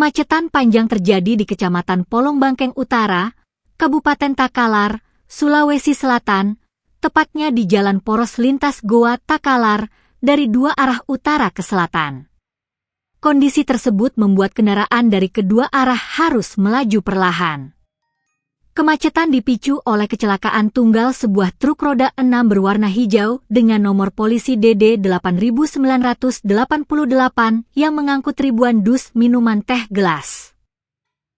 Kemacetan panjang terjadi di Kecamatan Polong Bangkeng Utara, Kabupaten Takalar, Sulawesi Selatan, tepatnya di Jalan Poros Lintas Goa Takalar dari dua arah utara ke selatan. Kondisi tersebut membuat kendaraan dari kedua arah harus melaju perlahan. Kemacetan dipicu oleh kecelakaan tunggal sebuah truk roda 6 berwarna hijau dengan nomor polisi DD 8988 yang mengangkut ribuan dus minuman teh gelas.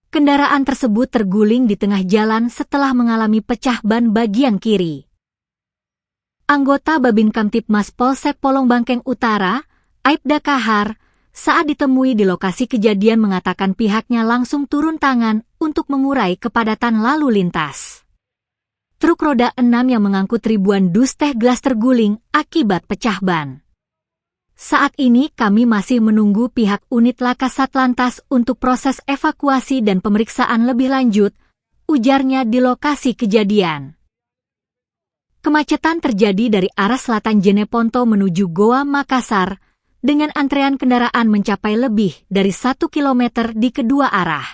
Kendaraan tersebut terguling di tengah jalan setelah mengalami pecah ban bagian kiri. Anggota Babin Kamtibmas Polsek Polong Bangkeng Utara, Aibda Kahar, saat ditemui di lokasi kejadian mengatakan pihaknya langsung turun tangan untuk mengurai kepadatan lalu lintas. Truk roda 6 yang mengangkut ribuan dus teh gelas terguling akibat pecah ban. Saat ini kami masih menunggu pihak unit Laka Satlantas untuk proses evakuasi dan pemeriksaan lebih lanjut, ujarnya di lokasi kejadian. Kemacetan terjadi dari arah selatan Jeneponto menuju Goa Makassar, dengan antrean kendaraan mencapai lebih dari 1 kilometer di kedua arah.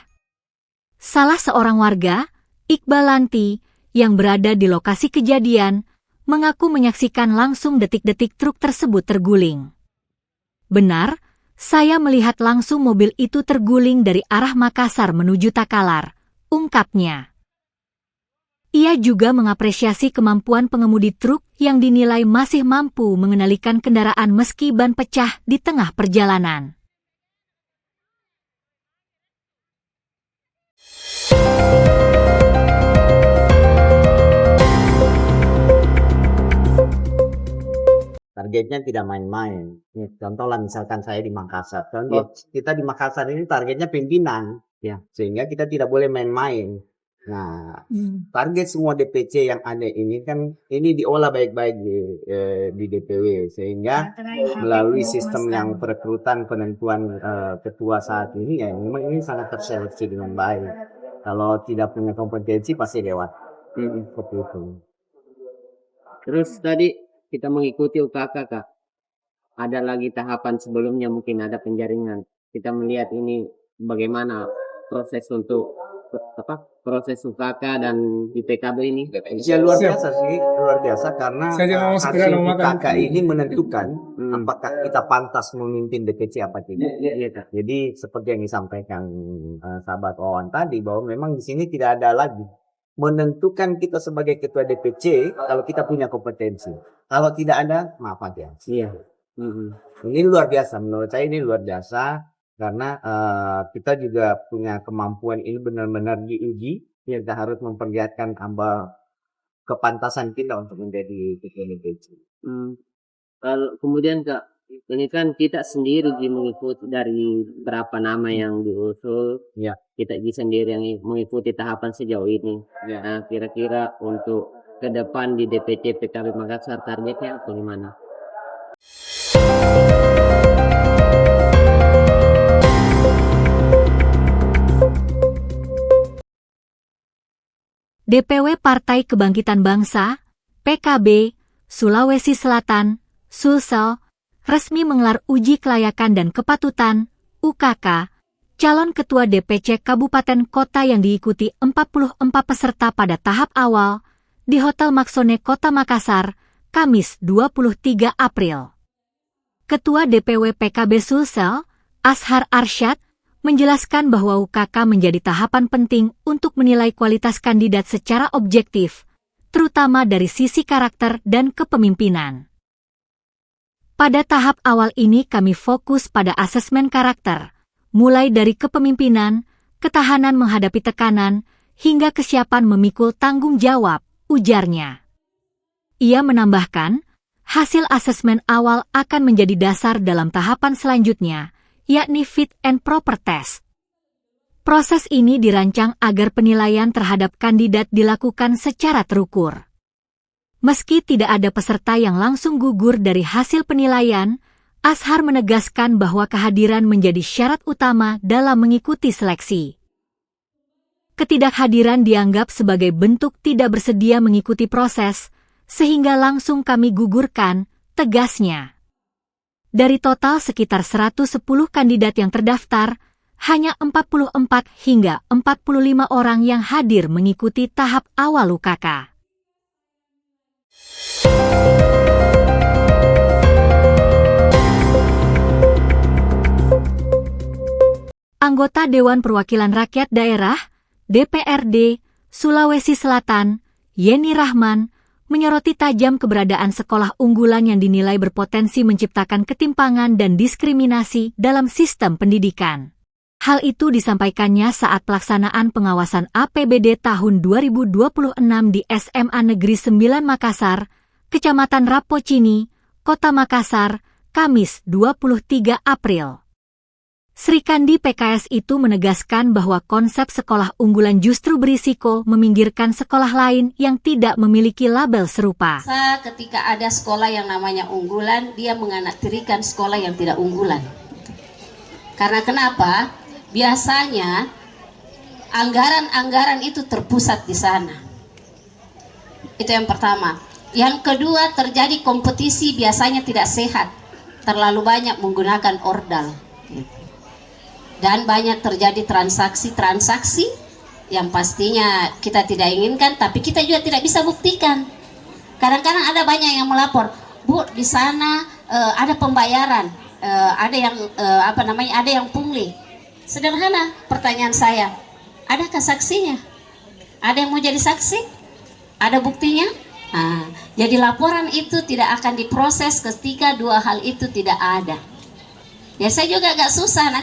Salah seorang warga, Iqbal Lanti, yang berada di lokasi kejadian, mengaku menyaksikan langsung detik-detik truk tersebut terguling. Benar, saya melihat langsung mobil itu terguling dari arah Makassar menuju Takalar, ungkapnya. Ia juga mengapresiasi kemampuan pengemudi truk yang dinilai masih mampu mengendalikan kendaraan meski ban pecah di tengah perjalanan. Targetnya tidak main-main. Contoh lah misalkan saya di Makassar. Contoh kita di Makassar ini targetnya pimpinan, ya, sehingga kita tidak boleh main-main. Nah, target semua DPC yang ada ini kan ini diolah baik-baik di DPW, sehingga melalui sistem yang perekrutan penentuan ketua saat ini ya memang ini sangat terseleksi dengan baik. Kalau tidak punya kompetensi pasti lewat. Seperti itu. Terus tadi kita mengikuti UKK, Kak. Ada lagi tahapan sebelumnya, mungkin ada penjaringan. Kita melihat ini bagaimana proses untuk proses UKK dan IPKB ini. Ya luar biasa sih, luar biasa karena hasil UKK ini menentukan apakah kita pantas memimpin DPC apa tidak. Jadi seperti yang disampaikan sahabat Wawan tadi, bahwa memang di sini tidak ada lagi menentukan kita sebagai ketua DPC kalau kita punya kompetensi. Kalau tidak ada, maaf aja. Iya. Ini luar biasa, menurut saya ini luar biasa. Karena kita juga punya kemampuan ini benar-benar diuji. Kita harus memperlihatkan kepantasan kita untuk menjadi ketua DPC. Kalau kemudian Kak, ini kan kita sendiri mengikuti dari berapa nama yang diusul. Ya. Kita sendiri yang mengikuti tahapan sejauh ini. Ya. Nah, kira-kira untuk ke depan di DPC PKB Makassar targetnya apa gimana? DPW Partai Kebangkitan Bangsa, PKB, Sulawesi Selatan, Sulsel, resmi menggelar uji kelayakan dan kepatutan, UKK, calon ketua DPC Kabupaten Kota yang diikuti 44 peserta pada tahap awal, di Hotel Maksone Kota Makassar, Kamis 23 April. Ketua DPW PKB Sulsel, Ashar Arsyad, menjelaskan bahwa UKK menjadi tahapan penting untuk menilai kualitas kandidat secara objektif, terutama dari sisi karakter dan kepemimpinan. Pada tahap awal ini kami fokus pada asesmen karakter, mulai dari kepemimpinan, ketahanan menghadapi tekanan, hingga kesiapan memikul tanggung jawab, ujarnya. Ia menambahkan, hasil asesmen awal akan menjadi dasar dalam tahapan selanjutnya, yakni fit and proper test. Proses ini dirancang agar penilaian terhadap kandidat dilakukan secara terukur. Meski tidak ada peserta yang langsung gugur dari hasil penilaian, Ashar menegaskan bahwa kehadiran menjadi syarat utama dalam mengikuti seleksi. Ketidakhadiran dianggap sebagai bentuk tidak bersedia mengikuti proses, sehingga langsung kami gugurkan, tegasnya. Dari total sekitar 110 kandidat yang terdaftar, Hanya 44 hingga 45 orang yang hadir mengikuti tahap awal UKK. Anggota Dewan Perwakilan Rakyat Daerah, DPRD, Sulawesi Selatan, Yeni Rahman, menyoroti tajam keberadaan sekolah unggulan yang dinilai berpotensi menciptakan ketimpangan dan diskriminasi dalam sistem pendidikan. Hal itu disampaikannya saat pelaksanaan pengawasan APBD tahun 2026 di SMA Negeri 9 Makassar, Kecamatan Rapocini, Kota Makassar, Kamis 23 April. Sri Kandi PKS itu menegaskan bahwa konsep sekolah unggulan justru berisiko meminggirkan sekolah lain yang tidak memiliki label serupa. Ketika ada sekolah yang namanya unggulan, dia menganaktirikan sekolah yang tidak unggulan. Karena kenapa? Biasanya anggaran-anggaran itu terpusat di sana. Itu yang pertama. Yang kedua, terjadi kompetisi biasanya tidak sehat. Terlalu banyak menggunakan ordal. Dan banyak terjadi transaksi-transaksi yang pastinya kita tidak inginkan, tapi kita juga tidak bisa buktikan. Kadang-kadang ada banyak yang melapor, Bu, di sana ada pembayaran, ada yang ada yang pungli. Sederhana pertanyaan saya, adakah saksinya? Ada yang mau jadi saksi? Ada buktinya? Nah, jadi laporan itu tidak akan diproses ketika dua hal itu tidak ada. Ya saya juga agak susah,